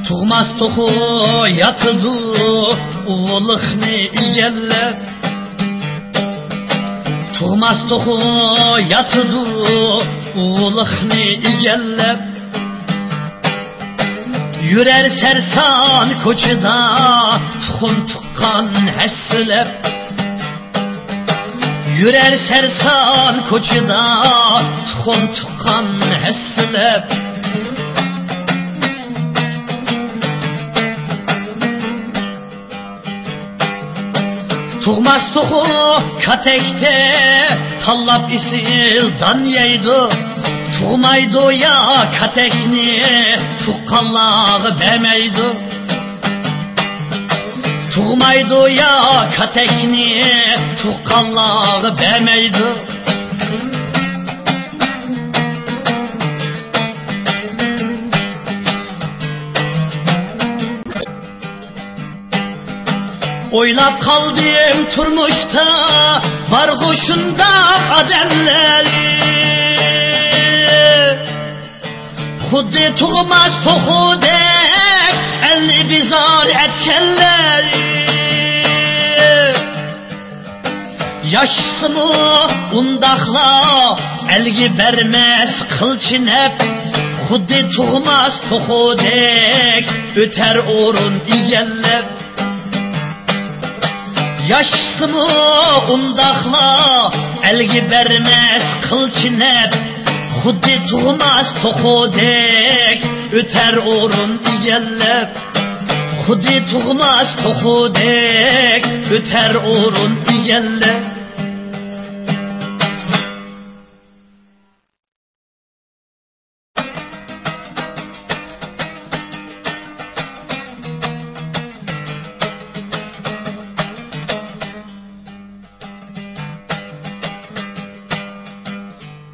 Tuğmaz tohu yatıdı oğluqni igellep. Tuğmaz tohu yatıdı oğluqni igellep. Yürer sersan koçuda tuxum tuqqan həssilep. Yürer sersan koçuda tuxum tuqqan həssilep. Tuğmaz tohu katekte tallap isildan yeydi. Tuğmaydı ya katekni tuqqanlağı bəmeydi. Tuğmaydı ya katekni tuqqanlağı bəmeydi. Oylap kaldım turmuşta var koşunda ademleri. Xuddi tuğmaz toxudek elli bizar etkenleri. Yaşsımı undaqla elgi bermez kılçın hep. Xuddi tuğmaz toxudek öter orun igellep. Yaşsımı undaqla elgi bermez kılçın hep. Xuddi tuğmaz toxudek öter orun igellep. Xuddi tuğmaz toxudek öter orun igellep.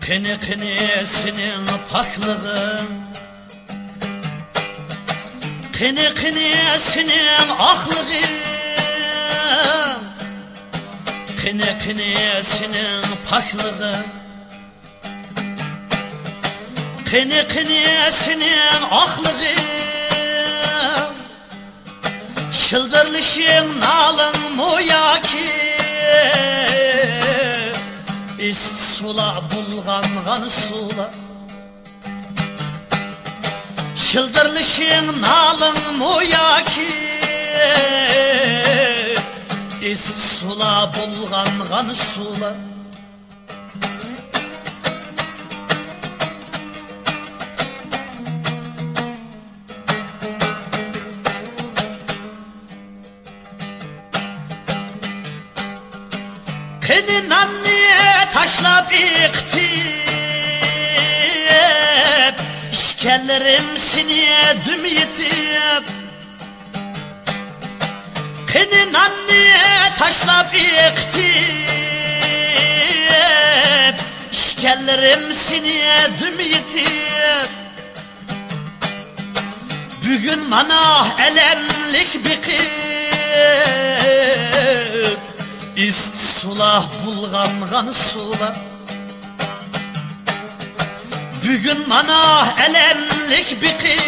Kını kını senin paklığın, kını kını senin aklığın, kını kını senin paklığın, kını kını senin aklığın. Çıldırlışın nalın moya ki sula bulganğan sula. Çıldırlışın nalın moya ki sula bulganğan sula. Kını nanni taşlap iktip, işkellerim seni düm yitip. Kını nanni taşlap iktip, işkellerim seni düm yitip. Bugün bana elemlik bir kip, İst-sulah bulganğan sula. Bugün bana elemlik bir kip,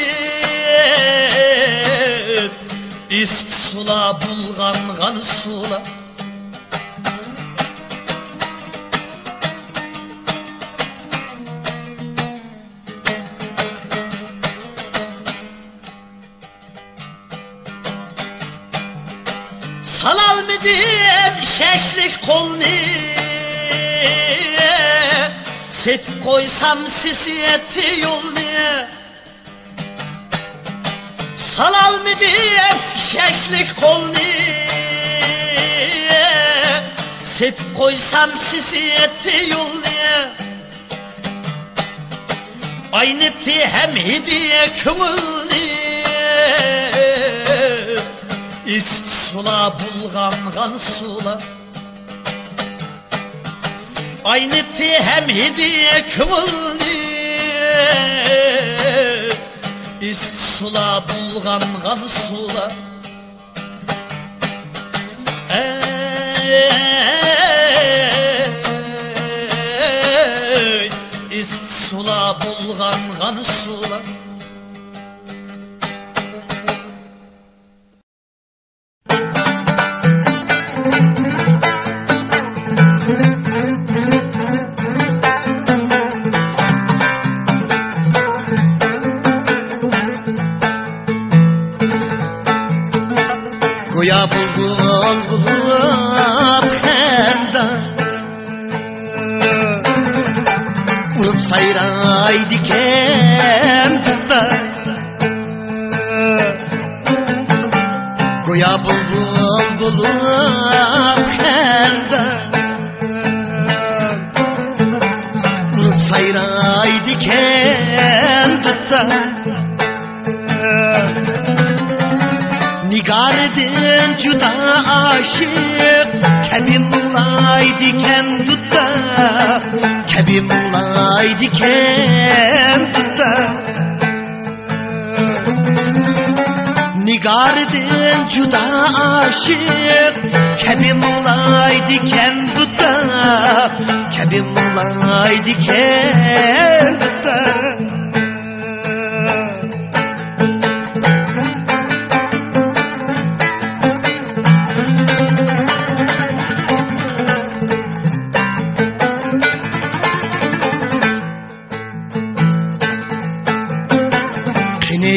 İst-sulah bulganğan sula. Salal mı diyem şeşlik kolni, sep koysam sisiyeti yolni. Salal mı diyem şeşlik kolni, sep koysam sisiyeti yolni. Aynıpti hem hediye kömülni, sula bulganğan sula. Aynıpti hem hediye kömülni, sula bulganğan sula. Sula bulganğan sula. juda aşık Kebi mulay diken tutta Kebi mulay diken tutta Nigardın juda aşık Kebi mulay diken tutta Kebi mulay diken tutta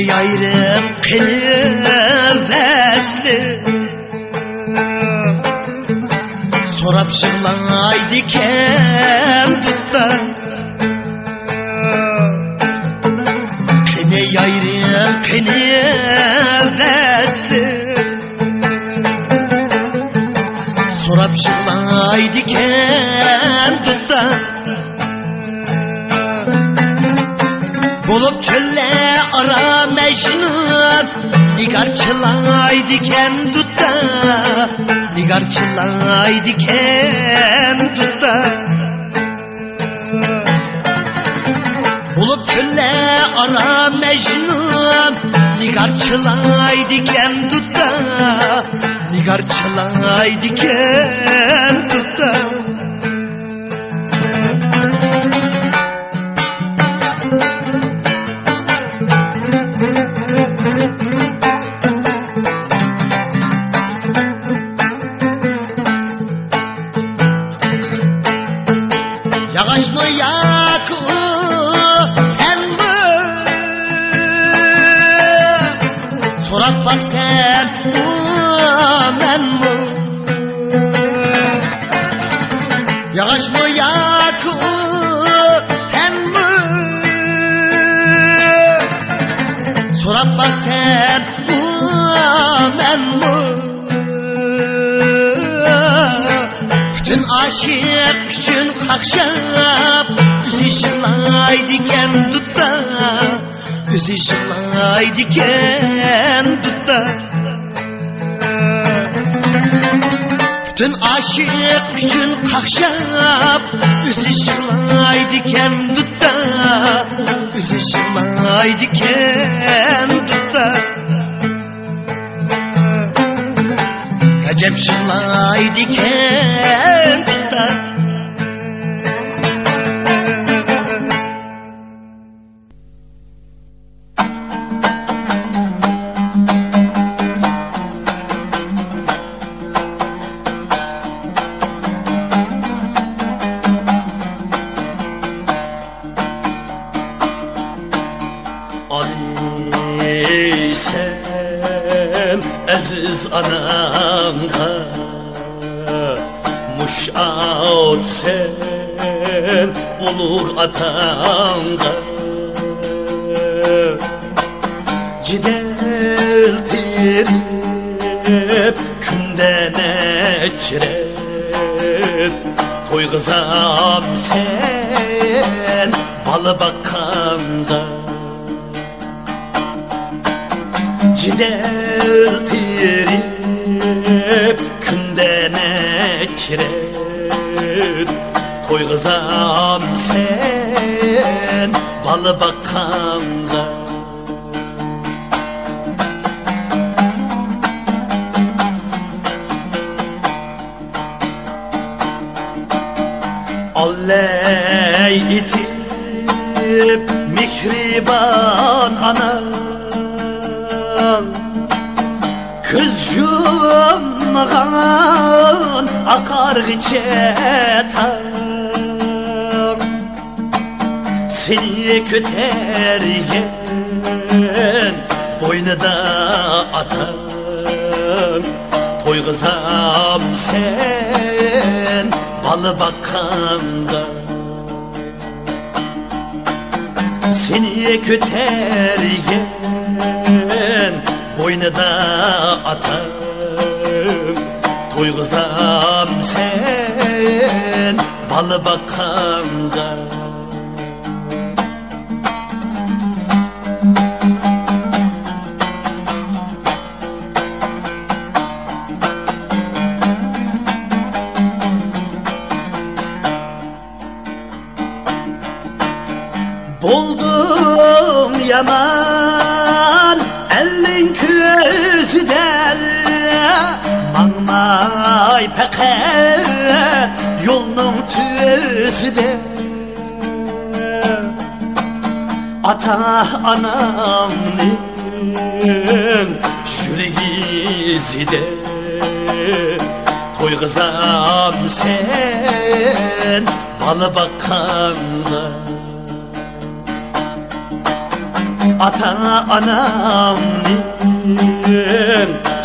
Yayrım kılvesli Sorap şırlay diken tuttan Kine yayrım kılvesli Sorap şırlay diken tuttan Bulup kölle ara mecnun Nigarçılay diken tutta Nigarçılay diken tutta Bulup kölle ara mecnun Nigarçılay diken tutta Nigarçılay diken tutta Bak sen ben bu Yağış mı yakı ten mi Sorat bak sen ben bu Bütün aşık üçün kakşap Üzü şırlay diken tutta Üzü şırlay diken tutta Bütün aşık üçün kakşap Üzü şırlay diken tutta Üzü şırlay diken tutta Acep şırlay diken tutta Aziz anamga muşaut sen ulug atanga Cidel tirip künden eçrep Toygızam sen balı bakanga Cidel tirip künden eçrep Toygızam sen balı bakanga Alley itip mihriban ana Kız yumgan akar geçetan Seni kötergen boynuna atan Toygızam sen balı bakanda Seni kötergen boynuna atan Toygızam sen balı bakanda he yolun tüzüde ata anamın şürgizide toygızam sen balı bakanla ata anamın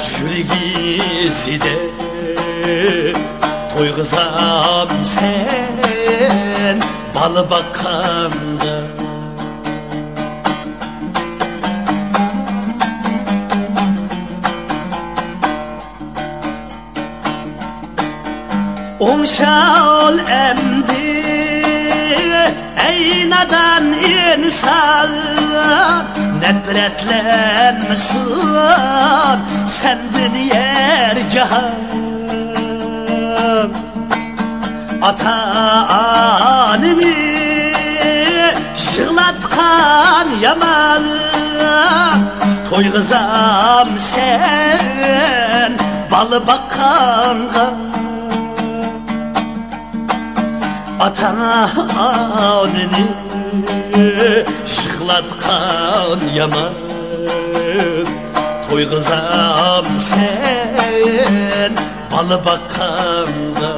şürgizide toygızam sen balı bakanla Umşal emdi ey nadan insan Nefretlenmişsin sendin yer cihan Ata-anımı jığlatkan yaman Toygızam sen balı bakanğa Ata-anını jığlatkan yaman Toygızam sen balı bakanğa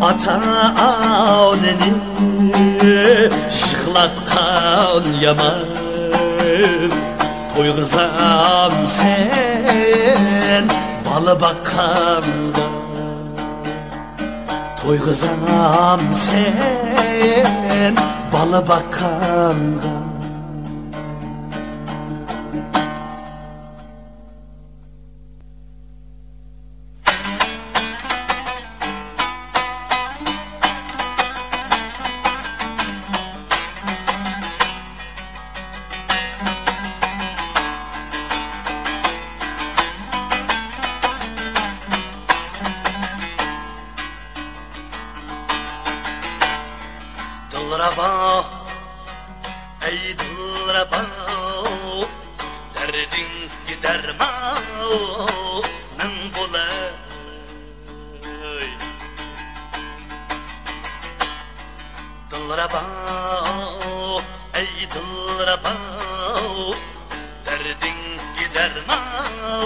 Ata-anını jığlatkan yaman Toygızam sen balı bakanğa Toygızam sen balı bakanğa Dilraba, ey dilraba, derdin gidermanın bula. Dilraba, ey dilraba, derdin gidermanın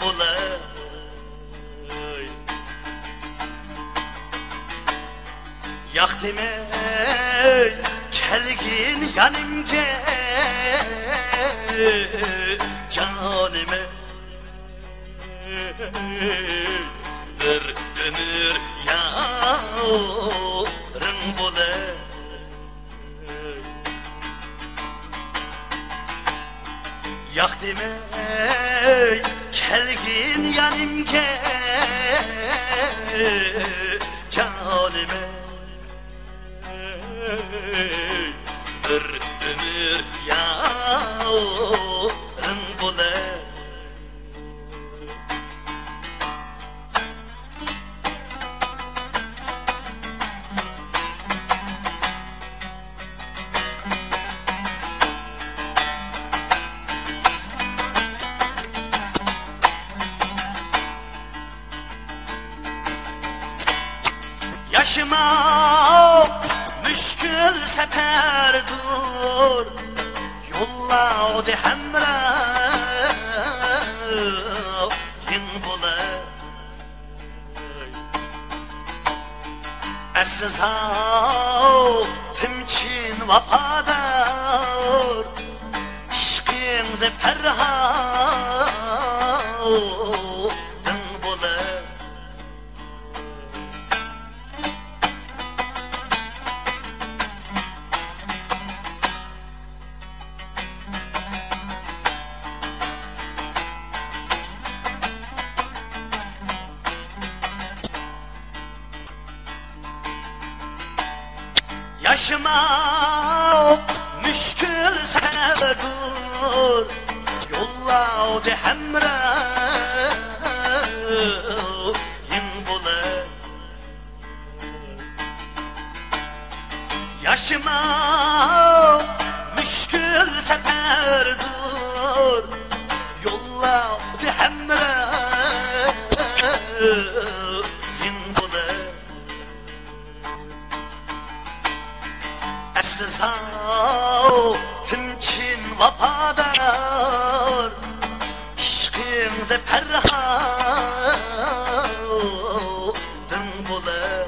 bula. Yaktime kelgin yanımga canime bir ömür yarın bula Yaktime kelgin yanımga canime bir ömür yarın bula Yaşıma müşkül seferdur Yolla o de hemra yin bula Esli zavtim çin vapadar İşkinde perhadın bula Yaşıma müşkül sedur Yolla o de hemra yin bula Yaşıma müşkül seferdur Yolla o de hemra perhadın bular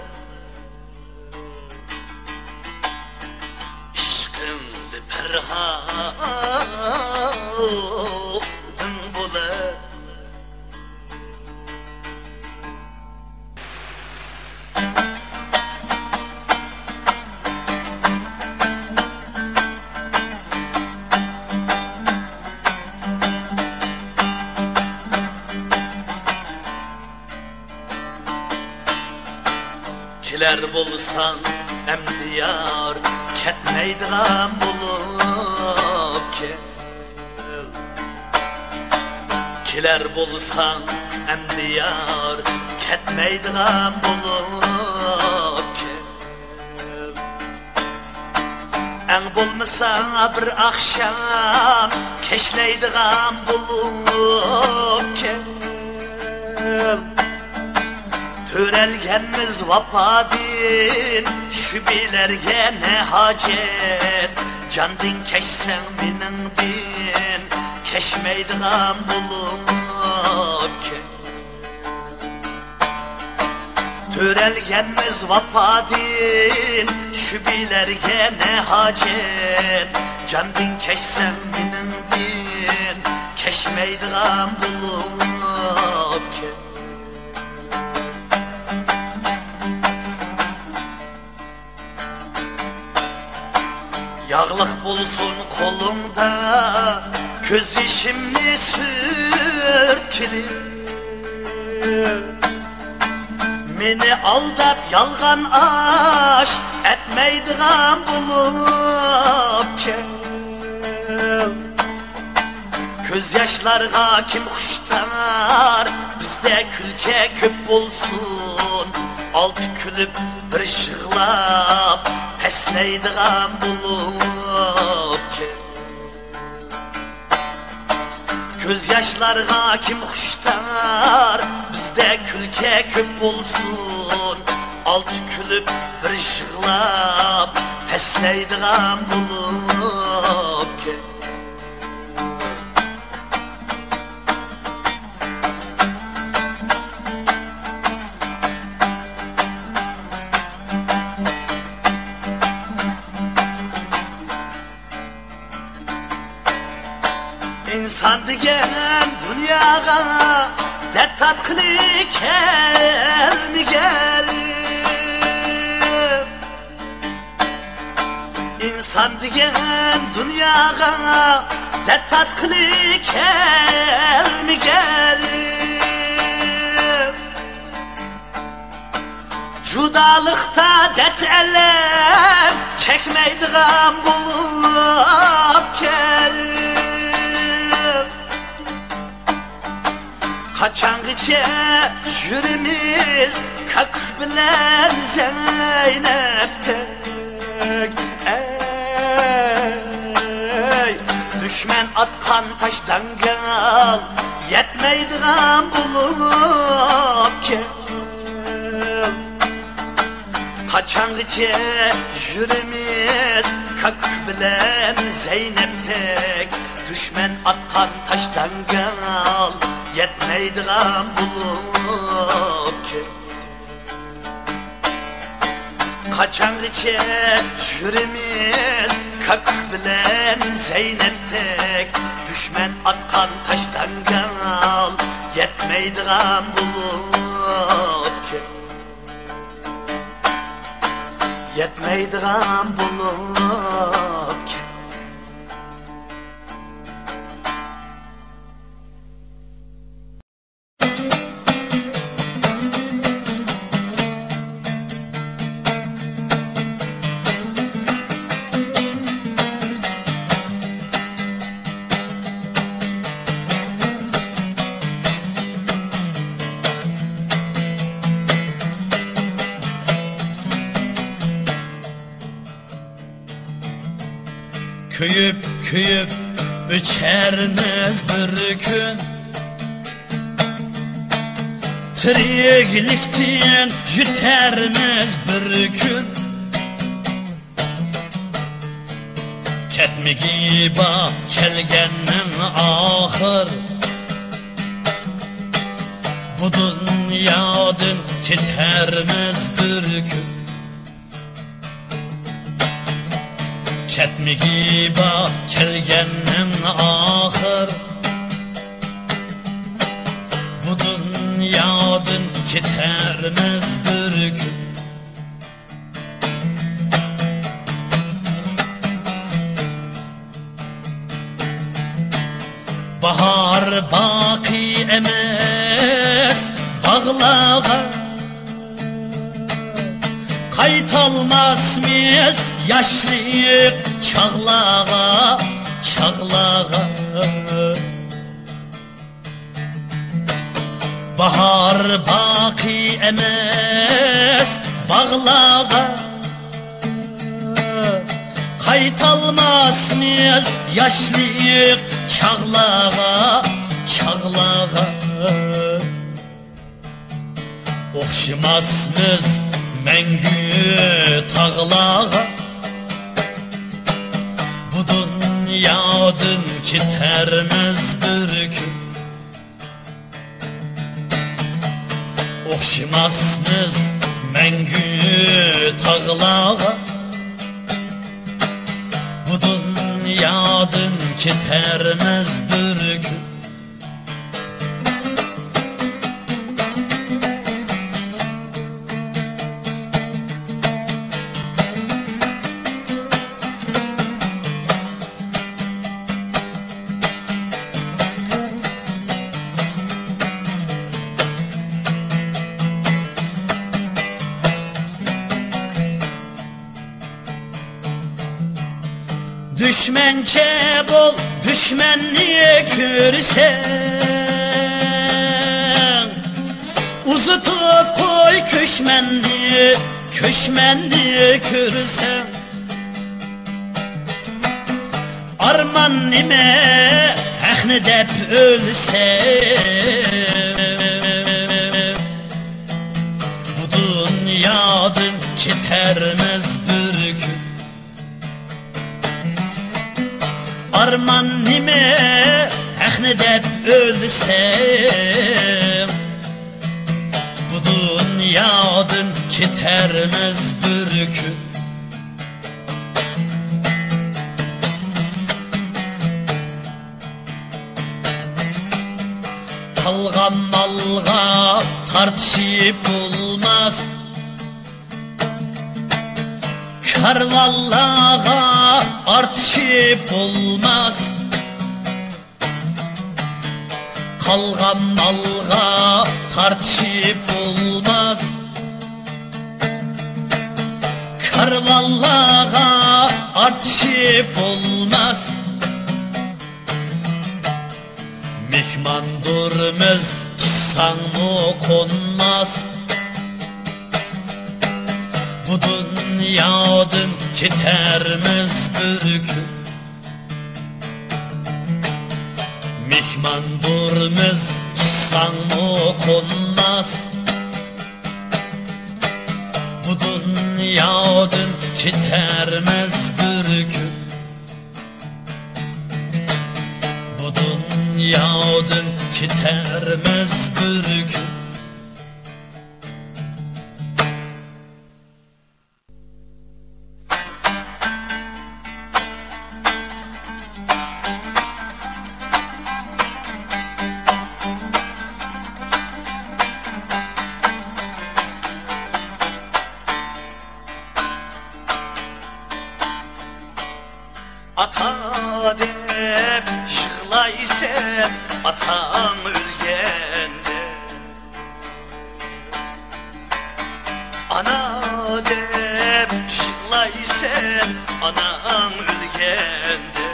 İşkındı perhadın bular Kiler bulsan emdi yar ketmeydigan bulup kel Kiler bulsan emdi yar ketmeydigan bulup kel En bulmasa bir akşam keşleydigan bulup kel Törelgenimiz vapadin Şübilerge ne hacet Candin keşsen minin din Keşmeydigan bulup ke Törelgenimiz vapadin Şübilerge ne hacet Candin keşsen minin din Keşmeydigan bulup ke Yağlık bulsun kolumda Göz işimni sürtkili Meni aldap yalgan aş Etmeydigan bulup kel Göz yaşlarga kim kuştar Bizde külke köp bolsun Altı külüp bir şığlap Pesneydigan bulup kel Göz yaşlarga kim kuştar Bizde külke köp bolsun Altı külüp bir şığlap Pesneydigan bulup kel İnsan degen dünyaga dert tatqını kelmi gel İnsan degen dünyaga dert tatqını kelmi gel Judalıkta dert elem çekmeydigan bulup kel Kaçangıca jürimiz Kak bilen Zeynep'tek Ey Düşmen atkan taştan gal Yetmeydigan bulup kel Kaçangıca jürimiz Kak bilen Zeynep'tek Düşmen atkan taştan gal Yetmeydigan bulup kel Kaçangıca jürimiz Kak bilen Zeynep'tek Düşmen atkan taştan gal Yetmeydigan bulup kel Yetmeydigan bulup kel Köyüp köyüp içermiz bir gün Tiriklikten yütermiz bir gün Ketmigi ba kelgenin ahır Bu dünyadan ketermiz bir gün. Ketmigi ba kelgenin ahir. Bu dünyadan ketermiz bir gün. Bahar baki emes bağlağa, qaytalmas miz yaşlıyık çağlağa, çağlağa. Bahar baki emes bağlağa, qaytalmas miz yaşlıyık çağlağa, çağlağa. Oxşamasmız məngü tağlağa. Bu dünyadan ketermiz bir gün. Oxşamasmız məngü tağlağa. Bu dünyadan ketermiz bir gün. Düşmence bol, düşmenliğe körsen. Uzutup koy köşmenliğe, köşmenliğe körsen. Arman nime, hekni dep ölsen. Bu dünyadan ketermiz bir gün. Arman nime, hekni dep ölsem. Bu dünyadan ketermiz bir gün. Kalgan malga tartışıp olmaz. Karvallağa artışıp olmaz. Kalgan malga tartışıp olmaz. Karvallağa artışıp olmaz. Mihman durmaz, tutsan mı konmaz. Bu dünyadan ketermiz bir gün. Mihman durmaz, tutsan mı konmaz. Bu dünyadan ketermiz bir gün. Bu dünyadan ketermiz bir gün. Ata dep şıklaysen atan ölgende. Ana dep şıklaysen anan ölgende.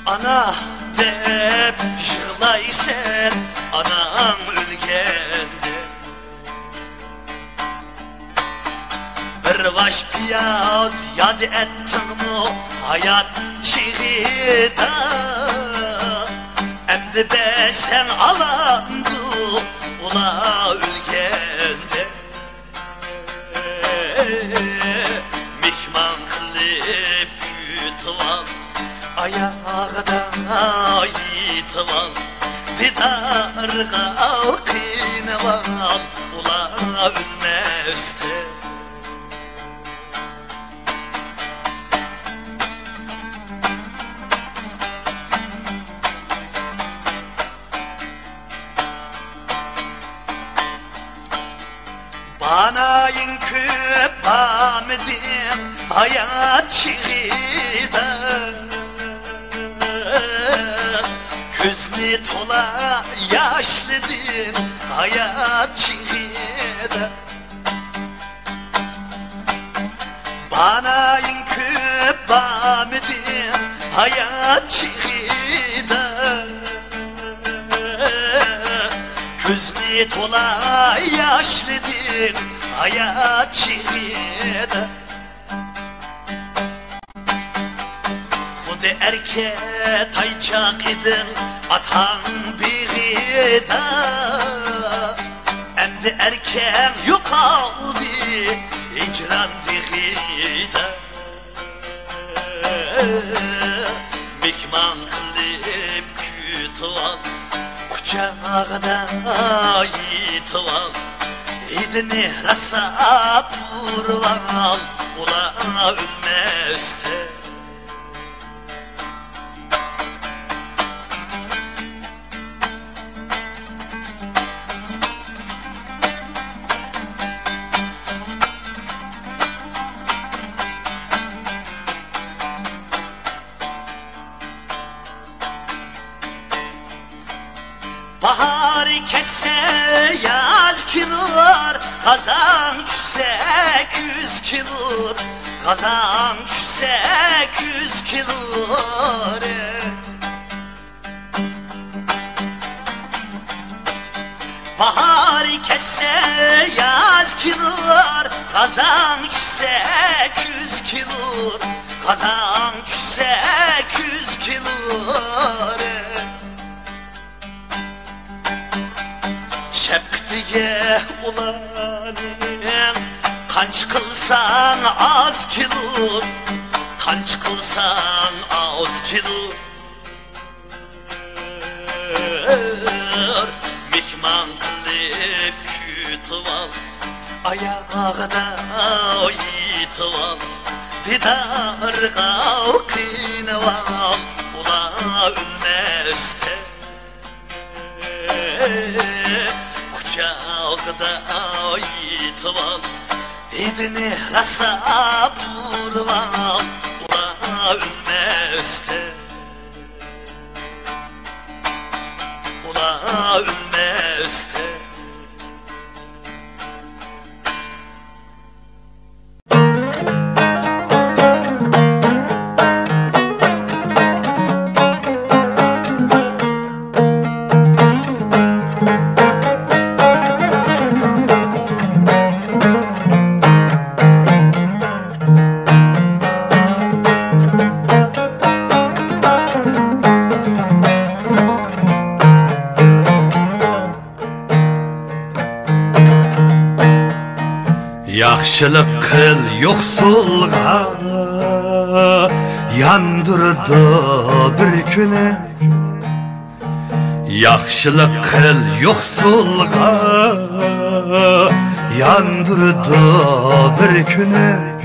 Ana dep şıklaysen anan ölgende. Bir baş piyaz yad ettin mi hayat çiğida. Emdi be sen alandı ula ülkende. Mihman kılıp kütüval ayağda yitıval. didarga kıynaval ula ölmezde. Bana inkü pamedim hayat çiğde, gözünü tola yaşlıdın hayat çiğde. Bana inkü pamedim hayat çiğde, gözünü tola yaşlıdın hayat çiğde. Hudu erke taycak idin atan biride, emdi erken yok aldı icran digide. Mikman kılıp kütüval kucağda yitival, idini rasa purval ula ölmezde. Bahar kesse yaz kilur, kazan düşse 200 kilur, kazan düşse 200 kilur. Bahar kesse yaz kilur, kazan düşse 200 kilur, kazan düşse 200 kilur. Şefkatiye ulanın kanç kılsan az kilur, kanç kılsan az kilur. Mihman kılıp kütüval ayağda yitival, didarga kıynaval ula ölmezde. Kucağda yitival, idini rasa purval ula ölmezde. Ula ölmezde. Yaxşılık kıl yoksulga, yandırdı bir günü. Yaxşılık kıl yoksulga, yandırdı bir günü.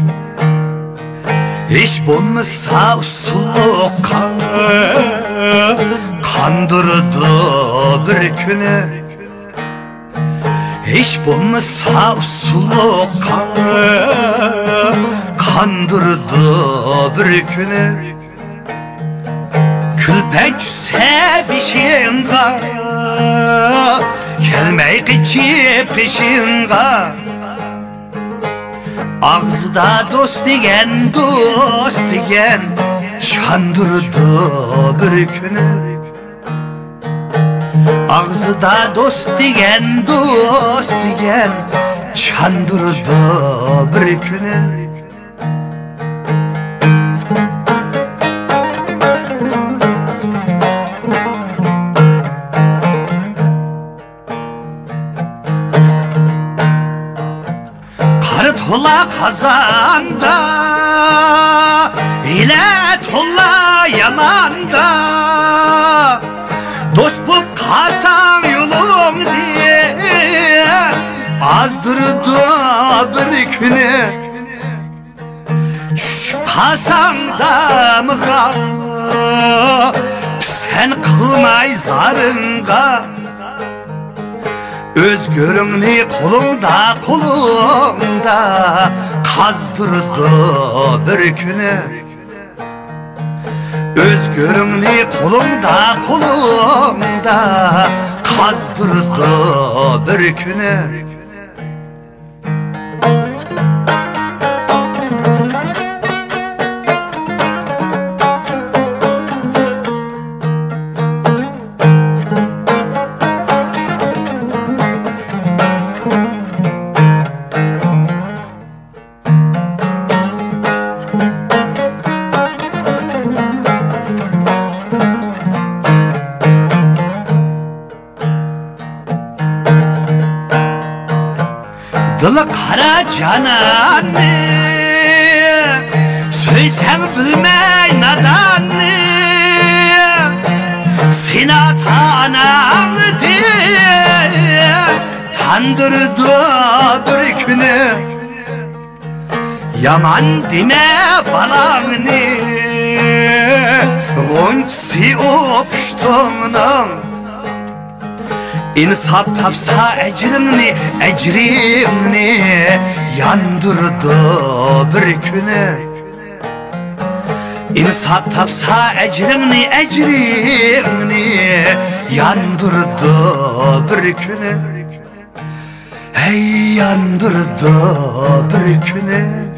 Hiç bulmasa usulluğa, kandırdı bir günü. Hiç bulmasa usulluğa, kandırdı bir günü. Külpen düşse peşinga, gelmey geçip peşinga. Ağzıda dost diyen, dost diyen, çandırdı bir günü. Ağzıda dost diyen, dost diyen, çandırdı bir günü. Karı tola kazanda, ile tola yamanda, dost bulup azdırdı bir günü. Düşüp kalsam damığa, sen kılmay zarınga. Özgürümni kolumda kazdırdı bir günü. Özgürümni kolumda kazdırdı bir günü. Dılı kara cananı, söysem bilmey nadanı. Seni ata-anam diye tandırdı bir günü. Yaman deme balanı, gonçsi okuştuğunum. İnsaf tapsa ecrimni yandırdı bir günü. İnsaf tapsa ecrimni yandırdı bir günü. Hey yandırdı bir günü.